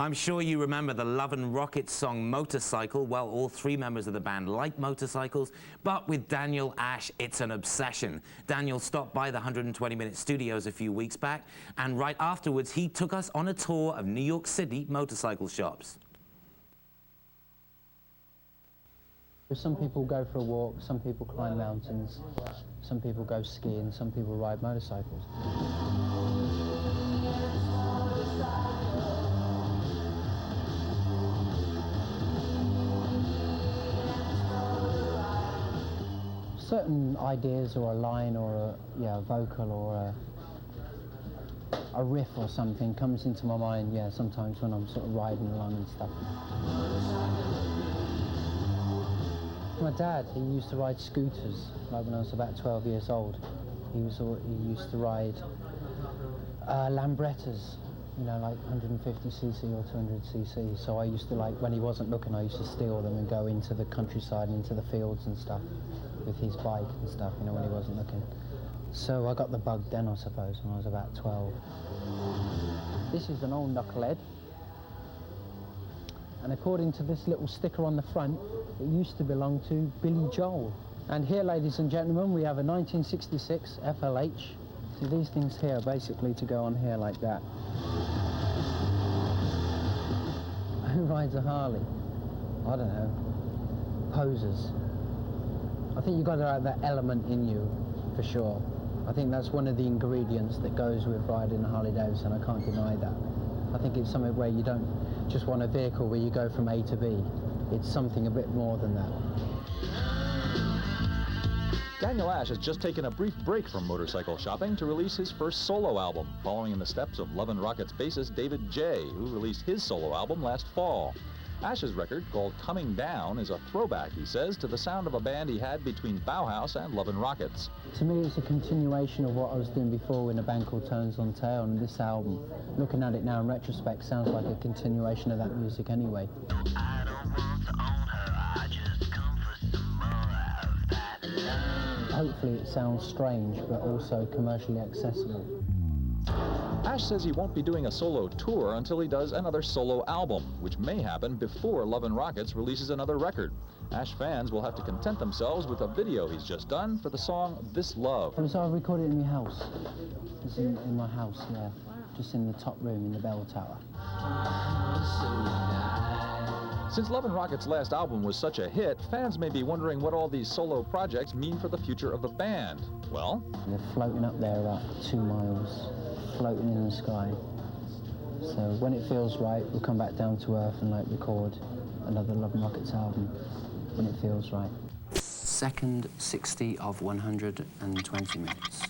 I'm sure you remember the Love and Rockets song Motorcycle. Well, all three members of the band like motorcycles, but with Daniel Ash, it's an obsession. Daniel stopped by the 120-minute studios a few weeks back, and right afterwards, he took us on a tour of New York City motorcycle shops. Some people go for a walk, some people climb mountains, some people go skiing, some people ride motorcycles. Certain ideas or a line or a vocal or a riff or something comes into my mind, sometimes when I'm sort of riding along and stuff. My dad, he used to ride scooters, like when I was about 12 years old. He used to ride Lambrettas, you know, like 150cc or 200cc. So I used to, like, when he wasn't looking, I used to steal them and go into the countryside and into the fields and stuff with his bike and stuff, you know, when he wasn't looking. So I got the bug then, I suppose, when I was about 12. This is an old knucklehead. And according to this little sticker on the front, it used to belong to Billy Joel. And here, ladies and gentlemen, we have a 1966 FLH. So these things here are basically to go on here like that. Who rides a Harley? I don't know. Posers. I think you've got to have that element in you, for sure. I think that's one of the ingredients that goes with riding a Harley Davidson. I can't deny that. I think it's something where you don't just want a vehicle where you go from A to B. It's something a bit more than that. Daniel Ash has just taken a brief break from motorcycle shopping to release his first solo album, following in the steps of Love and Rockets bassist David J., who released his solo album last fall. Ash's record, called Coming Down, is a throwback, he says, to the sound of a band he had between Bauhaus and Love and Rockets. To me, it's a continuation of what I was doing before in a band called Tones on Tail, and this album, looking at it now in retrospect, sounds like a continuation of that music anyway. I don't want to own her, I just come for some more of that. Hopefully it sounds strange, but also commercially accessible. Ash says he won't be doing a solo tour until he does another solo album, which may happen before Love and Rockets releases another record. Ash fans will have to content themselves with a video he's just done for the song This Love. So I recorded it in my house. It's in my house, yeah. Just in the top room in the bell tower. Since Love and Rockets' last album was such a hit, fans may be wondering what all these solo projects mean for the future of the band. Well, they're floating up there about 2 miles, floating in the sky. So when it feels right, we'll come back down to earth and record another Love and Rockets album when it feels right. Second 60 of 120 minutes.